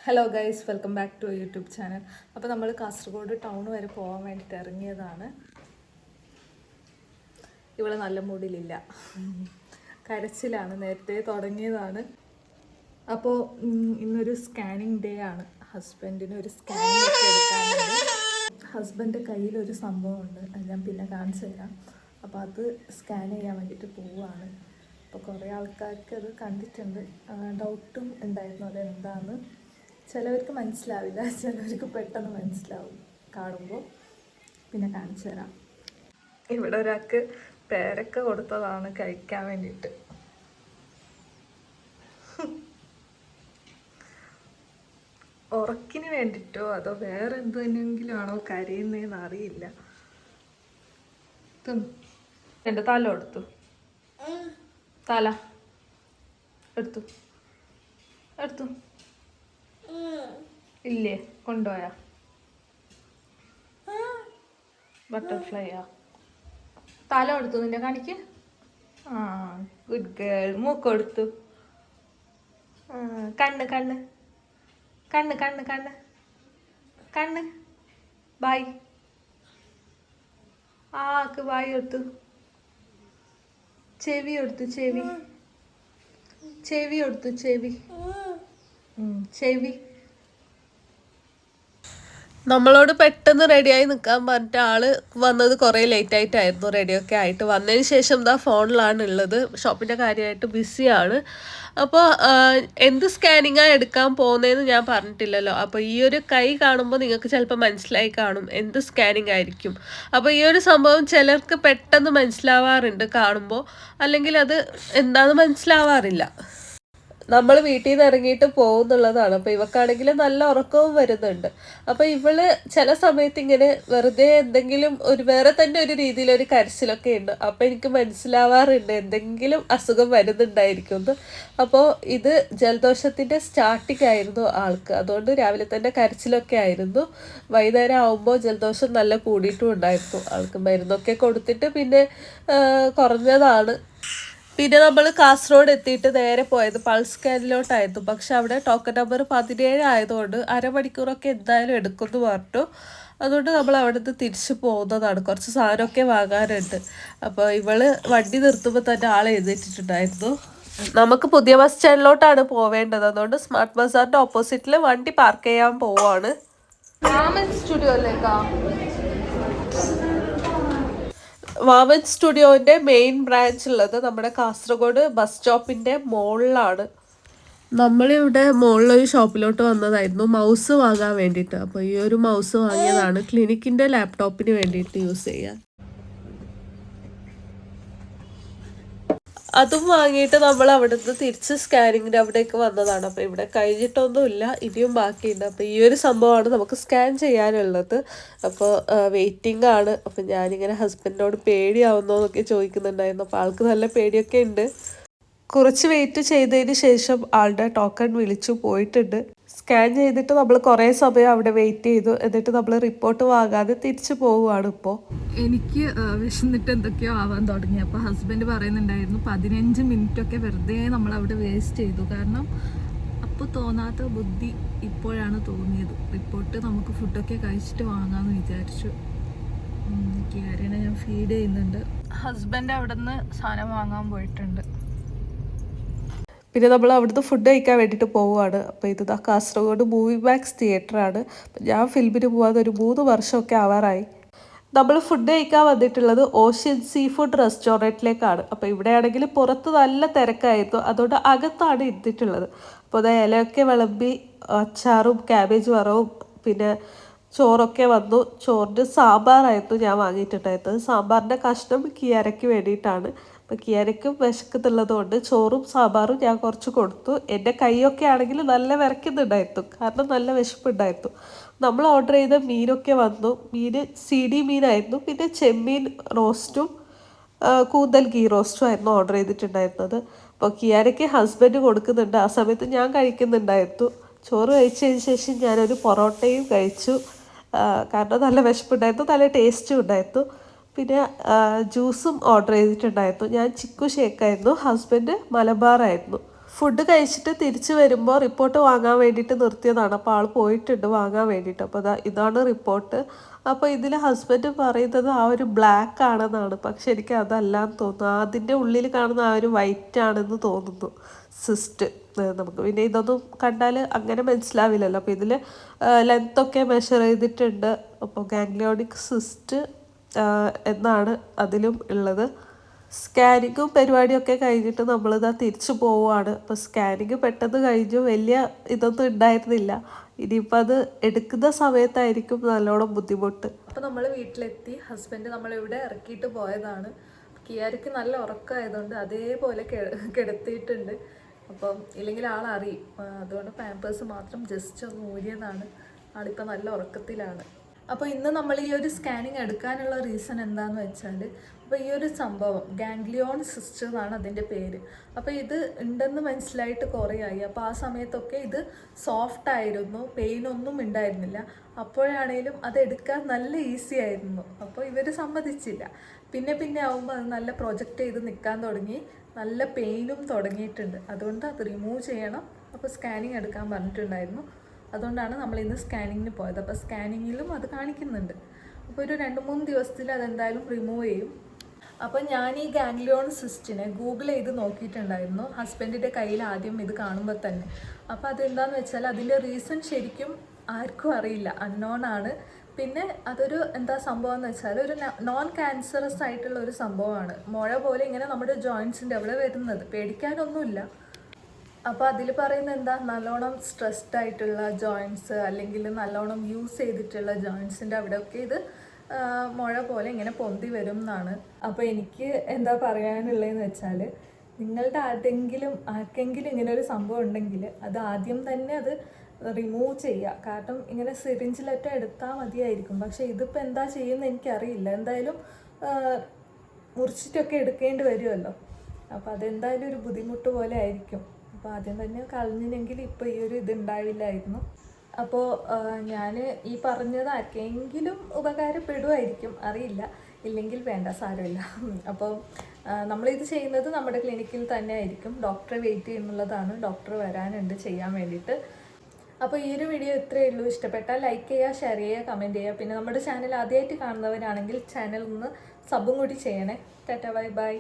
Hello guys, welcome back to YouTube channel. അപ്പോൾ നമ്മൾ Kasaragod town വരെ പോകാൻ വേണ്ടിയിട്ട് ഇറങ്ങിയതാണ്. ഇവിടെ നല്ല മൂഡിലില്ല, കരച്ചിലാണ്, നേരത്തെ തുടങ്ങിയതാണ്. അപ്പോൾ ഇന്നൊരു സ്കാനിങ് ഡേ ആണ്. ഹസ്ബൻഡിന് ഒരു സ്കാനിങ് ഒക്കെ എടുക്കാനുണ്ട്. ഹസ്ബൻഡിൻ്റെ കയ്യിലൊരു സംഭവമുണ്ട്, അത് ഞാൻ പിന്നെ കാണിച്ചു തരാം. അപ്പോൾ അത് സ്കാൻ ചെയ്യാൻ വേണ്ടിയിട്ട് പോവുകയാണ്. അപ്പോൾ കുറേ ആൾക്കാർക്ക് അത് കണ്ടിട്ടുണ്ട്, ഡൗട്ടും ഉണ്ടായിരുന്നു അതെന്താണെന്ന്. ചിലവർക്ക് മനസ്സിലാവില്ല, ചിലവർക്ക് പെട്ടെന്ന് മനസ്സിലാവും കാണുമ്പോൾ. പിന്നെ കാണിച്ചു തരാം. ഇവിടെ ഒരാൾക്ക് പേരക്ക കൊടുത്തതാണ് കഴിക്കാൻ വേണ്ടിയിട്ട്. ഉറക്കിന് വേണ്ടിയിട്ടോ അതോ വേറെ എന്തെങ്കിലും ആണോ കരയുന്നതെന്ന് അറിയില്ല. എൻ്റെ തല എടുത്തു, തല എടുത്തു എടുത്തു ഇല്ലേ, കൊണ്ടുപോയാ ബട്ടർഫ്ലൈയാ? തല എടുത്തു നിന്നെ കാണിക്ക്. ആ, ഗുഡ് ഗേൾ. മൂക്കൊടുത്തു. കണ്ണ് കണ്ണ് കണ്ണ് കണ്ണ് കണ്ണ് കണ്ണ് ബായ്. ആക്ക് ബായ് എടുത്തു. ചെവി എടുത്തു, ചെവി ചെവി എടുത്തു, ചെവി ചെവി. നമ്മളോട് പെട്ടെന്ന് റെഡിയായി നിൽക്കാൻ പറഞ്ഞിട്ട് ആള് വന്നത് കുറേ ലേറ്റ് ആയിട്ടായിരുന്നു. റെഡിയൊക്കെ ആയിട്ട് വന്നതിന് ശേഷം എന്താ ഫോണിലാണ് ഉള്ളത്, ഷോപ്പിൻ്റെ കാര്യമായിട്ട് ബിസിയാണ്. അപ്പോൾ എന്ത് സ്കാനിങ്ങാണ് എടുക്കാൻ പോകുന്നതെന്ന് ഞാൻ പറഞ്ഞിട്ടില്ലല്ലോ. അപ്പോൾ ഈ ഒരു കൈ കാണുമ്പോൾ നിങ്ങൾക്ക് ചിലപ്പോൾ മനസ്സിലായി കാണും എന്ത് സ്കാനിങ് ആയിരിക്കും. അപ്പോൾ ഈ ഒരു സംഭവം ചിലർക്ക് പെട്ടെന്ന് മനസ്സിലാവാറുണ്ട് കാണുമ്പോൾ, അല്ലെങ്കിൽ അത് എന്താണെന്ന് മനസ്സിലാവാറില്ല. നമ്മൾ വീട്ടിൽ നിന്ന് ഇറങ്ങിയിട്ട് പോകുന്നുള്ളതാണ്. അപ്പോൾ ഇവക്കാണെങ്കിൽ നല്ല ഉറക്കവും വരുന്നുണ്ട്. അപ്പോൾ ഇവള് ചില സമയത്ത് ഇങ്ങനെ വെറുതെ എന്തെങ്കിലും വേറെ തന്നെ ഒരു രീതിയിലൊരു കരച്ചിലൊക്കെ ഉണ്ട്. അപ്പോൾ എനിക്ക് മനസ്സിലാവാറുണ്ട് എന്തെങ്കിലും അസുഖം വരുന്നുണ്ടായിരിക്കും എന്ന്. അപ്പോൾ ഇത് ജലദോഷത്തിൻ്റെ സ്റ്റാർട്ടിങ് ആയിരുന്നു ആൾക്ക്. അതുകൊണ്ട് രാവിലെ തന്നെ കരച്ചിലൊക്കെ ആയിരുന്നു. വൈകുന്നേരം ആകുമ്പോൾ ജലദോഷം നല്ല കൂടിയിട്ടും ഉണ്ടായിരുന്നു. ആൾക്ക് മരുന്നൊക്കെ കൊടുത്തിട്ട് പിന്നെ കുറഞ്ഞതാണ്. പിന്നെ നമ്മൾ കാസർഗോഡ് എത്തിയിട്ട് നേരെ പോയത് പൾസ് സ്കാനിലോട്ടായിരുന്നു. പക്ഷെ അവിടെ ടോക്കൺ നമ്പർ 17 ആയതുകൊണ്ട് അരമണിക്കൂറൊക്കെ എന്തായാലും എടുക്കുമെന്ന് പറഞ്ഞു. അതുകൊണ്ട് നമ്മൾ അവിടെ നിന്ന് തിരിച്ചു പോകുന്നതാണ്. കുറച്ച് സാധനമൊക്കെ വാങ്ങാനുണ്ട്. അപ്പോൾ ഇവള് വണ്ടി നിർത്തുമ്പോൾ തന്നെ ആളെ എഴുന്നേറ്റിട്ടുണ്ടായിരുന്നു. നമുക്ക് പുതിയ ബസ് സ്റ്റാൻഡിലോട്ടാണ് പോവേണ്ടത്. അതുകൊണ്ട് സ്മാർട്ട് ബസാറിൻ്റെ ഓപ്പോസിറ്റിൽ വണ്ടി പാർക്ക് ചെയ്യാൻ പോവാണ്. സ്റ്റുഡിയോയിലേക്കാ? വാമൻ സ്റ്റുഡിയോൻ്റെ മെയിൻ ബ്രാഞ്ച് ഉള്ളത് നമ്മുടെ കാസർഗോഡ് ബസ് സ്റ്റോപ്പിൻ്റെ മുകളിലാണ്. നമ്മളിവിടെ മുകളിലൊരു ഷോപ്പിലോട്ട് വന്നതായിരുന്നു മൗസ് വാങ്ങാൻ വേണ്ടിയിട്ട്. അപ്പോൾ ഈ ഒരു മൗസ് വാങ്ങിയതാണ് ക്ലിനിക്കിൻ്റെ ലാപ്ടോപ്പിന് വേണ്ടിയിട്ട് യൂസ് ചെയ്യാൻ. അതും വാങ്ങിയിട്ട് നമ്മൾ അവിടുന്ന് തിരിച്ച് സ്കാനിങ്ങിൻ്റെ അവിടേക്ക് വന്നതാണ്. അപ്പോൾ ഇവിടെ കഴിഞ്ഞിട്ടൊന്നുമില്ല, ഇനിയും ബാക്കിയുണ്ട്. അപ്പോൾ ഈ ഒരു സംഭവമാണ് നമുക്ക് സ്കാൻ ചെയ്യാനുള്ളത്. അപ്പോൾ വെയിറ്റിംഗ് ആണ്. അപ്പോൾ ഞാനിങ്ങനെ ഹസ്ബൻഡിനോട് പേടിയാവുന്നോ എന്നൊക്കെ ചോദിക്കുന്നുണ്ടായിരുന്നു. അപ്പോൾ ആൾക്ക് നല്ല പേടിയൊക്കെ ഉണ്ട്. കുറച്ച് വെയിറ്റ് ചെയ്തതിന് ശേഷം ആളുടെ ടോക്കൺ വിളിച്ചു പോയിട്ടുണ്ട്. സ്കാൻ ചെയ്തിട്ട് നമ്മൾ കുറേ സമയം അവിടെ വെയിറ്റ് ചെയ്തു. എന്നിട്ട് നമ്മൾ റിപ്പോർട്ട് വാങ്ങാതെ തിരിച്ചു പോവുകയാണ്. ഇപ്പോൾ എനിക്ക് വിശന്നിട്ട് എന്തൊക്കെയോ ആവാൻ തുടങ്ങി. അപ്പോൾ ഹസ്ബൻഡ് പറയുന്നുണ്ടായിരുന്നു 15 മിനിറ്റൊക്കെ വെറുതെ നമ്മളവിടെ വേസ്റ്റ് ചെയ്തു. കാരണം അപ്പോൾ തോന്നാത്ത ബുദ്ധി ഇപ്പോഴാണ് തോന്നിയത്. റിപ്പോർട്ട് നമുക്ക് ഫുഡൊക്കെ കഴിച്ചിട്ട് വാങ്ങാമെന്ന് വിചാരിച്ചു. ക്യാരിനെ ഞാൻ ഫീഡ് ചെയ്യുന്നുണ്ട്. ഹസ്ബൻഡ് അവിടെ നിന്ന് സാധനം വാങ്ങാൻ പോയിട്ടുണ്ട്. പിന്നെ നമ്മൾ അവിടുന്ന് ഫുഡ് കഴിക്കാൻ വേണ്ടിയിട്ട് പോവുകയാണ്. അപ്പോൾ ഇത് കാസർഗോഡ് മൂവി മാക്സ് തിയേറ്ററാണ്. ഞാൻ ഫിലിമിന് പോകാതെ ഒരു 3 വർഷമൊക്കെ ആവാറായി. നമ്മൾ ഫുഡ് കഴിക്കാൻ വന്നിട്ടുള്ളത് ഓഷ്യൻ സീ ഫുഡ് റെസ്റ്റോറൻറ്റിലേക്കാണ്. അപ്പോൾ ഇവിടെയാണെങ്കിൽ പുറത്ത് നല്ല തിരക്കായിരുന്നു. അതുകൊണ്ട് അകത്താണ് ഇരുന്നിട്ടുള്ളത്. അപ്പോൾ അത് ഇലയൊക്കെ വിളമ്പി അച്ചാറും ക്യാബേജ് വറവും പിന്നെ ചോറൊക്കെ വന്നു. ചോറിന് സാമ്പാറായിരുന്നു ഞാൻ വാങ്ങിയിട്ടുണ്ടായിരുന്നത്. സാമ്പാറിൻ്റെ കഷ്ണം കിയാരയ്ക്ക് വേണ്ടിയിട്ടാണ്. അപ്പോൾ കിയാരയ്ക്കും വിശക്കുന്നുള്ളത് കൊണ്ട് ചോറും സാമ്പാറും ഞാൻ കുറച്ച് കൊടുത്തു. എൻ്റെ കൈയൊക്കെ ആണെങ്കിൽ നല്ല വിറയ്ക്കുന്നുണ്ടായിരുന്നു, കാരണം നല്ല വിശപ്പുണ്ടായിരുന്നു. നമ്മൾ ഓർഡർ ചെയ്ത മീനൊക്കെ വന്നു. മീൻ CD മീനായിരുന്നു. പിന്നെ ചെമ്മീൻ റോസ്റ്റും കൂന്തൽ ഗീ റോസ്റ്റും ആയിരുന്നു ഓർഡർ ചെയ്തിട്ടുണ്ടായിരുന്നത്. അപ്പോൾ കിയാരയ്ക്ക് ഹസ്ബൻഡ് കൊടുക്കുന്നുണ്ട്, ആ സമയത്ത് ഞാൻ കഴിക്കുന്നുണ്ടായിരുന്നു. ചോറ് കഴിച്ചതിന് ശേഷം ഞാനൊരു പൊറോട്ടയും കഴിച്ചു. കാരണം നല്ല വിശപ്പുണ്ടായിരുന്നു, നല്ല ടേസ്റ്റും ഉണ്ടായിരുന്നു. പിന്നെ ജ്യൂസും ഓർഡർ ചെയ്തിട്ടുണ്ടായിരുന്നു. ഞാൻ ചിക്കു ഷേക്കായിരുന്നു, ഹസ്ബൻഡ് മലബാറായിരുന്നു. ഫുഡ് കഴിച്ചിട്ട് തിരിച്ച് വരുമ്പോൾ റിപ്പോർട്ട് വാങ്ങാൻ വേണ്ടിയിട്ട് നിർത്തിയതാണ്. അപ്പോൾ ആൾ പോയിട്ടുണ്ട് വാങ്ങാൻ വേണ്ടിയിട്ട്. അപ്പോൾ ഇതാണ് റിപ്പോർട്ട്. അപ്പോൾ ഇതിൽ ഹസ്ബൻഡ് പറയുന്നത് ആ ഒരു ബ്ലാക്ക് ആണെന്നാണ്. പക്ഷെ എനിക്ക് അതല്ലാന്ന് തോന്നുന്നു. അതിൻ്റെ ഉള്ളിൽ കാണുന്ന ആ ഒരു വൈറ്റ് ആണെന്ന് തോന്നുന്നു സിസ്റ്റ്. നമുക്ക് പിന്നെ ഇതൊന്നും കണ്ടാൽ അങ്ങനെ മനസ്സിലാവില്ലല്ലോ. അപ്പോൾ ഇതിൽ ലെങ്ത്തൊക്കെ മെഷർ ചെയ്തിട്ടുണ്ട്. അപ്പോൾ ഗാംഗ്ലിയോണിക് സിസ്റ്റ് എന്നാണ് അതിലും ഉള്ളത്. സ്കാനിങ്ങും പരിപാടിയൊക്കെ കഴിഞ്ഞിട്ട് നമ്മളിതാ തിരിച്ചു പോവുകയാണ്. അപ്പോൾ സ്കാനിങ് പെട്ടെന്ന് കഴിഞ്ഞു, വലിയ ഇതൊന്നും ഉണ്ടായിരുന്നില്ല. ഇനിയിപ്പോൾ അത് എടുക്കുന്ന സമയത്തായിരിക്കും നല്ലോണം ബുദ്ധിമുട്ട്. അപ്പോൾ നമ്മൾ വീട്ടിലെത്തി. ഹസ്ബൻഡ് നമ്മളിവിടെ ഇറക്കിയിട്ട് പോയതാണ്. കിയാരിക്ക് നല്ല ഉറക്കമായതുകൊണ്ട് അതേപോലെ കിടത്തിയിട്ടുണ്ട്. അപ്പം ഇല്ലെങ്കിൽ ആളറിയും. അതുകൊണ്ട് പാമ്പേഴ്സ് മാത്രം ജസ്റ്റ് ഒന്ന് ഊരിയതാണ്. ആളിപ്പോൾ നല്ല ഉറക്കത്തിലാണ്. അപ്പോൾ ഇന്ന് നമ്മൾ ഈ ഒരു സ്കാനിങ് എടുക്കാനുള്ള റീസൺ എന്താണെന്ന് വെച്ചാൽ, അപ്പോൾ ഈ ഒരു സംഭവം ഗാംഗ്ലിയോൺ സിസ്റ്റർ എന്നാണ് അതിൻ്റെ പേര്. അപ്പോൾ ഇത് ഉണ്ടെന്ന് മനസ്സിലായിട്ട് കുറേ ആയി. അപ്പോൾ ആ സമയത്തൊക്കെ ഇത് സോഫ്റ്റ് ആയിരുന്നു, പെയിനൊന്നും ഉണ്ടായിരുന്നില്ല. അപ്പോഴാണേലും അത് എടുക്കാൻ നല്ല ഈസി ആയിരുന്നു. അപ്പോൾ ഇവർ സമ്മതിച്ചില്ല. പിന്നെ ആവുമ്പോൾ അത് നല്ല പ്രൊജക്റ്റ് ചെയ്ത് നിൽക്കാൻ തുടങ്ങി, നല്ല പെയിനും തുടങ്ങിയിട്ടുണ്ട്. അതുകൊണ്ട് അത് റിമൂവ് ചെയ്യണം. അപ്പോൾ സ്കാനിങ് എടുക്കാൻ പറഞ്ഞിട്ടുണ്ടായിരുന്നു. അതുകൊണ്ടാണ് നമ്മളിന്ന് സ്കാനിങ്ങിന് പോയത്. അപ്പോൾ സ്കാനിങ്ങിലും അത് കാണിക്കുന്നുണ്ട്. അപ്പോൾ ഒരു 2-3 ദിവസത്തിൽ അതെന്തായാലും റിമൂവ് ചെയ്യും. അപ്പോൾ ഞാൻ ഈ ഗാംഗ്ലിയോൺ സിസ്റ്റിനെ ഗൂഗിൾ ചെയ്ത് നോക്കിയിട്ടുണ്ടായിരുന്നു ഹസ്ബൻഡിൻ്റെ കയ്യിൽ ആദ്യം ഇത് കാണുമ്പോൾ തന്നെ. അപ്പോൾ അതെന്താണെന്ന് വെച്ചാൽ അതിൻ്റെ റീസൺ ശരിക്കും ആർക്കും അറിയില്ല, അൺനോൺ ആണ്. പിന്നെ അതൊരു എന്താ സംഭവം എന്ന് വെച്ചാൽ ഒരു നോൺ ക്യാൻസറസ് ആയിട്ടുള്ള ഒരു സംഭവമാണ്. മുഴ പോലെ ഇങ്ങനെ നമ്മുടെ ജോയിൻസിൻ്റെ അവിടെ വരുന്നത്. പേടിക്കാനൊന്നുമില്ല. അപ്പോൾ അതിൽ പറയുന്നത് എന്താ, നല്ലോണം സ്ട്രെസ്ഡ് ആയിട്ടുള്ള ജോയിൻറ്റ്സ് അല്ലെങ്കിൽ നല്ലോണം യൂസ് ചെയ്തിട്ടുള്ള ജോയിൻറ്റ്സിൻ്റെ അവിടെയൊക്കെ ഇത് മുഴ പോലെ ഇങ്ങനെ പൊന്തി വരും എന്നാണ്. അപ്പോൾ എനിക്ക് എന്താ പറയാനുള്ളതെന്ന് വെച്ചാൽ, നിങ്ങളുടെ ആർക്കെങ്കിലും ഇങ്ങനെ ഒരു സംഭവം ഉണ്ടെങ്കിൽ അത് ആദ്യം തന്നെ അത് റിമൂവ് ചെയ്യുക. കാരണം ഇങ്ങനെ സിറിഞ്ചിലൊക്കെ എടുത്താൽ മതിയായിരിക്കും. പക്ഷേ ഇതിപ്പോൾ എന്താ ചെയ്യുന്നത് എനിക്കറിയില്ല. എന്തായാലും മുറിച്ചിട്ടൊക്കെ എടുക്കേണ്ടി വരുമല്ലോ. അപ്പോൾ അതെന്തായാലും ഒരു ബുദ്ധിമുട്ട് പോലെ ആയിരിക്കും. അപ്പോൾ ആദ്യം തന്നെ കളഞ്ഞില്ലെങ്കിൽ ഇപ്പോൾ ഈ ഒരു ഇതുണ്ടാവില്ലായിരുന്നു. അപ്പോൾ ഞാൻ ഈ പറഞ്ഞത് ആർക്കെങ്കിലും ഉപകാരപ്പെടുമായിരിക്കും, അറിയില്ല. ഇല്ലെങ്കിൽ വേണ്ട, സാരമില്ല. അപ്പോൾ നമ്മളിത് ചെയ്യുന്നത് നമ്മുടെ ക്ലിനിക്കിൽ തന്നെ ആയിരിക്കും. ഡോക്ടറെ വെയിറ്റ് ചെയ്യുന്നുള്ളതാണ്. ഡോക്ടർ വരാനുണ്ട് ചെയ്യാൻ വേണ്ടിയിട്ട്. അപ്പോൾ ഈ ഒരു വീഡിയോ ഇത്രയേ ഉള്ളൂ. ഇഷ്ടപ്പെട്ടാൽ ലൈക്ക് ചെയ്യുക, ഷെയർ ചെയ്യുക, കമൻറ്റ് ചെയ്യുക. പിന്നെ നമ്മുടെ ചാനൽ ആദ്യമായിട്ട് കാണുന്നവരാണെങ്കിൽ ചാനൽ ഒന്ന് സബും കൂടി ചെയ്യണേ. Tata, bye bye.